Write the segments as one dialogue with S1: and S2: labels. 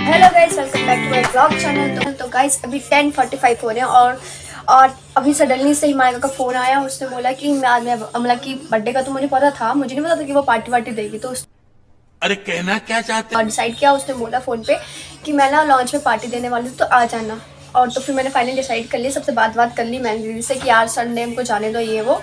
S1: Hello guys, welcome back to my blog channel. तो guys अभी 10:45 हो रहे हैं और अभी सडनली से हिमालय का फ़ोन आया। उसने बोला कि मैं अमला की बर्थडे का तो मुझे पता था, मुझे नहीं पता था कि वो पार्टी वार्टी देगी। तो
S2: अरे कहना क्या चाहते
S1: और डिसाइड किया उसने, बोला फ़ोन पे कि मैं ना लॉन्च में पार्टी देने वाली हूँ तो आ जाना। और तो फिर मैंने फाइनली डिसाइड कर लिया, सबसे बात कर ली मैंने दीदी से कि यार संडे हमको जाने दो ये वो।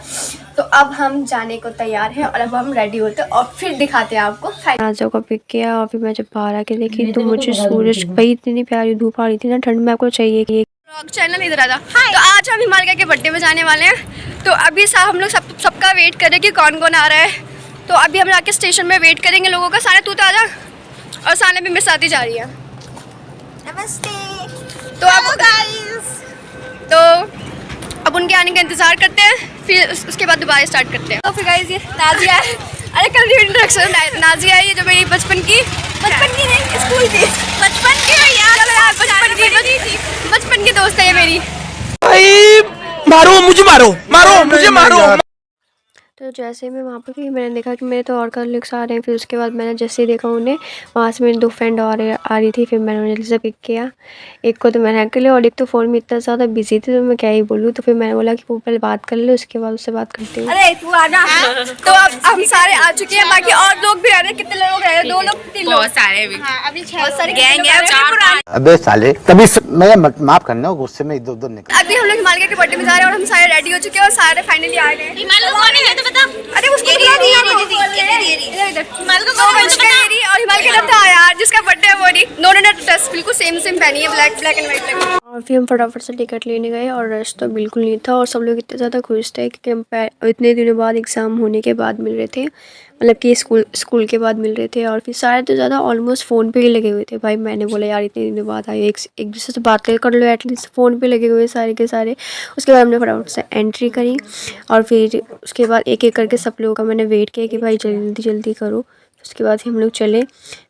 S1: तो अब हम जाने को तैयार हैं और अब हम रेडी होते हैं और फिर दिखाते हैं आपको। नाज़ो को पिक किया और फिर मैं जब बाहर आके देखी तो मुझे सूरज भाई इतनी प्यारी धूप आ रही थी ना, ठंड में आपको चाहिए कि ब्लॉग चैनल इधर आ जा। तो आज हम हिमालय के बर्थडे में जाने वाले हैं। तो अभी हम लोग सबका वेट करें कि कौन कौन आ रहा है। तो अभी हम जाके स्टेशन में वेट करेंगे लोगों का। सारे तू तो आ जा, और साले भी मेरे साथ ही जा रही है।
S3: नमस्ते।
S1: तो अब उनके आने का इंतजार करते हैं, फिर उसके बाद दोबारा स्टार्ट करते हैं। तो फिर गाइस ये नाजिया है। अरे कर दी इंट्रोडक्शन। नाजिया है ये जो मेरी बचपन की नहीं, स्कूल की बचपन की दोस्त है ये मेरी।
S2: भाई मारो मुझे मारो।
S1: तो जैसे मैं वहाँ पर थी मैंने देखा कि मेरे तो और कलीग्स आ रहे हैं। फिर उसके बाद मैंने जैसे ही देखा उन्हें, वहाँ से मेरी 2 फ्रेंड और आ रही थी। फिर मैंने उन्हें जल्दी से पिक किया। एक को तो मैंने हैक कर लिया और एक तो फ़ोन में इतना ज़्यादा बिजी थी तो मैं क्या ही बोलूँ। तो फिर मैंने बोला कि वो पहले बात कर ले, उसके बाद उससे बात करती हूँ।
S3: अरे तू आ जा।
S1: तो अब हम सारे आ चुके हैं, बाकी और लोग भी आ रहे हैं। कितने लोग रह रहे हैं? 2 लोग 3 लोग,
S3: बहुत सारे भी।
S1: हाँ, अभी 6
S3: सारे गैंग है।
S4: अबे साले तभी मैं माफ करना गुस्से में इधर उधर निकल।
S1: अभी हम लोग हिमालय के बर्थडे में जा रहे हैं और हम सारे रेडी हो चुके हैं और सारे फाइनली आ गए।
S3: हिमालय कौन है तो बता।
S1: अरे उसको
S3: ये
S1: बुला दिया
S3: हिमालय को कौन है तो
S1: मेरी और हिमालय का था यार जिसका बर्थडे है वो नहीं। दोनों ने ड्रेस बिल्कुल सेम पहनी है, ब्लैक एंड व्हाइट। और फिर हम फटाफट से टिकट लेने गए और रश तो बिल्कुल नहीं था। और सब लोग इतने ज़्यादा खुश थे क्योंकि हम इतने दिनों बाद एग्ज़ाम होने के बाद मिल रहे थे, मतलब कि स्कूल के बाद मिल रहे थे। और फिर सारे तो ज़्यादा ऑलमोस्ट फ़ोन पे ही लगे हुए थे। भाई मैंने बोला यार इतने दिनों बाद आए, एक दूसरे से बातें कर लो, एटलीस्ट फ़ोन पे लगे हुए सारे के सारे। उसके बाद हमने फटाफट से एंट्री करी और फिर उसके बाद एक एक करके सब लोगों का मैंने वेट किया कि भाई जल्दी करो। उसके बाद फिर हम लोग चले।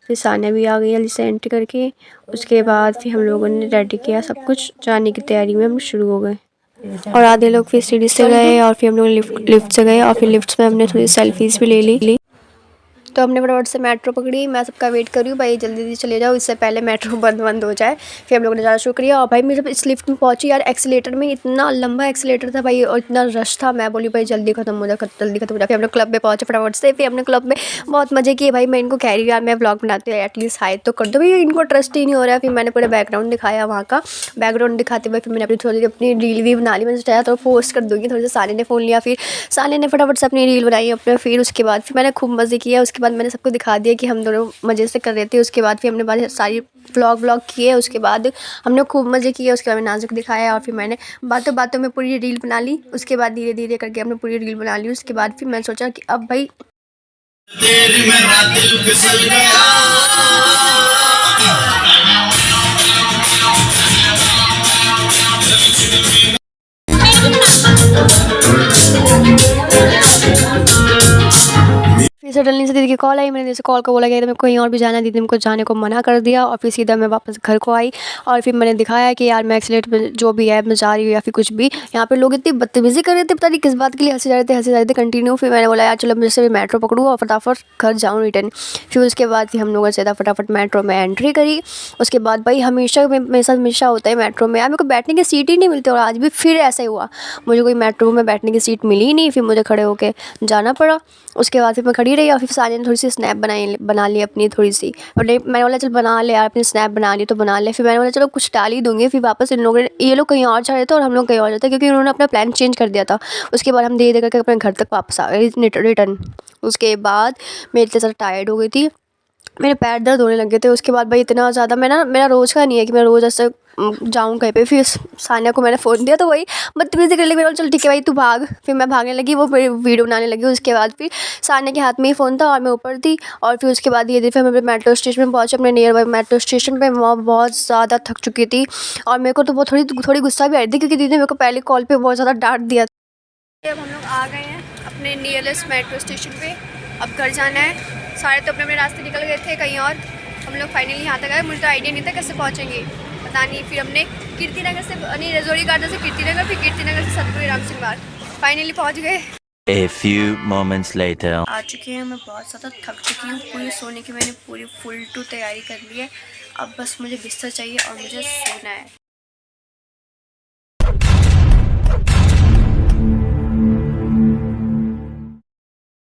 S1: फिर सानिया भी आ गई जल्दी से एंट्री करके। उसके बाद फिर हम लोगों ने रेडी किया सब कुछ, जाने की तैयारी में हम शुरू हो गए। और आधे लोग फिर सीढ़ी से गए और फिर हम लोग लिफ्ट से गए और फिर लिफ्ट में हमने थोड़ी सेल्फीज़ भी ले ली। तो हमने फटाफट से मेट्रो पकड़ी। मैं सबका वेट कर रही हूँ, भाई जल्दी चले जाओ, इससे पहले मेट्रो बंद हो जाए। फिर हम लोगों ने ज़्यादा शुरू किया और भाई मैं जब इस लिफ्ट में पहुँची यार, एक्सीलेटर में इतना लंबा एक्सीलेटर था भाई और इतना रश था। मैं बोली भाई जल्दी खत्म हो जाए। फिर हम लोग क्लब में पहुँचे फटाफट से। फिर हमने क्लब में बहुत मज़े किए। भाई मैं इनको कह रही हूँ यार मैं व्लॉग बनाती हूँ, एटलीस्ट हाइड तो कर दो। भाई इनको ट्रस्ट ही नहीं हो रहा है। फिर मैंने पूरा बैकग्राउंड दिखाया, वहाँ का बैकग्राउंड दिखाते हुए फिर मैंने अपनी रील भी बना ली। मैंने सोचा तो पोस्ट कर दूँगी। थोड़ी सी साले ने फ़ोन लिया, फिर साले ने फटाफट से अपनी रील बनाई अपने। फिर उसके बाद फिर मैंने खूब मज़े किया। उसके बाद मैंने सबको दिखा दिया कि हम दोनों मज़े से कर रहे थे। उसके बाद फिर हमने बात सारी व्लॉग किए। उसके बाद हमने खूब मज़े किए। उसके बाद मैंने नाज़ुक दिखाया और फिर मैंने बातों में पूरी रील बना ली। उसके बाद धीरे धीरे करके हमने पूरी रील बना ली। उसके बाद फिर मैंने सोचा कि अब भाई
S2: तेरी मेरा दिल फिसल गया।
S1: फिर सडनली से दीदी की कॉल आई। मैंने दीदी से कॉल को बोला कि मैं कहीं और भी जाना है, दीदी ने मुझको जाने को मना कर दिया। और फिर सीधा मैं वापस घर को आई और फिर मैंने दिखाया कि यार मैं एक्सीलेटर में जो भी है मैं जा रही हूँ या फिर कुछ भी। यहाँ पे लोग इतनी बदतमीज़ी कर रहे थे, पता नहीं किस बात के लिए हंसे जा रहे थे कंटिन्यू। फिर मैंने बोला यार चलो मैं से मेट्रो पकड़ूँ और फटाफट घर जाऊँ रिटर्न। फिर उसके बाद फिर हम लोगों ने सीधा फटाफट मेट्रो में एंट्री करी। उसके बाद भाई हमेशा मेरे साथ हमेशा होता है मेट्रो में यार, मेरे को बैठने की सीट ही नहीं मिलती। और आज भी फिर ऐसा ही हुआ, मुझे कोई मेट्रो में बैठने की सीट मिली ही नहीं। फिर मुझे खड़े होकर जाना पड़ा। उसके बाद फिर मैं खड़ी रही और फिर सानिया ने थोड़ी सी स्नैप बना ली अपनी थोड़ी सी। और मैंने बोला चल बना ले यार, अपनी स्नैप बना ली तो बना ले। फिर मैंने बोला चलो कुछ डाल ही दूँगी। फिर वापस इन लोगों ने, ये लोग कहीं और जा रहे थे और हम लोग कहीं और जाते क्योंकि उन्होंने अपना प्लान चेंज कर दिया था। उसके बाद हम धीरे धीरे करके अपने घर तक वापस आ गए रिटर्न। उसके बाद मैं इतने ज़्यादा टायर्ड हो गई थी, मेरे पैर दर्द होने लगे थे। उसके बाद भाई इतना ज़्यादा मेरा रोज़ का नहीं है कि मैं रोज़ ऐसे जाऊँ कहीं पे। फिर सानिया को मैंने फ़ोन दिया तो वही बदतमीज़ी करने लगी। चल ठीक है भाई तू भाग। फिर मैं भागने लगी, वो मेरी वीडियो बनाने लगी। उसके बाद फिर सानिया के हाथ में ही फ़ोन था और मैं ऊपर थी। और फिर उसके बाद ये फिर मैं मेट्रो स्टेशन में पहुँचे, अपने नियर बाई मेट्रो स्टेशन पर। वहाँ बहुत ज़्यादा थक चुकी थी और मेरे को तो वो थोड़ी गुस्सा भी आ रही थी क्योंकि दीदी ने मेरे को पहले कॉल पर बहुत ज़्यादा डांट दिया। अब हम लोग आ गए हैं अपने नियरेस्ट मेट्रो स्टेशन पे। अब घर जाना है। सारे तो अपने रास्ते निकल गए थे कहीं और। हम लोग फाइनली यहाँ तक आए। मुझे तो आइडिया नहीं था कैसे पहुँचेंगे, पता नहीं। फिर हमने कीर्तिनगर से नहीं रजौरी गार्डन से कीर्तिनगर, फिर कीर्तिनगर से सतपुरी राम सिंह बाग फाइनली पहुँच गए।
S5: A few moments later.
S1: आ चुके हैं। मैं बहुत ज़्यादा थक चुकी हूँ। पूरी सोने की मैंने पूरी फुल टू तैयारी कर ली है। अब बस मुझे बिस्तर चाहिए और मुझे सोना है।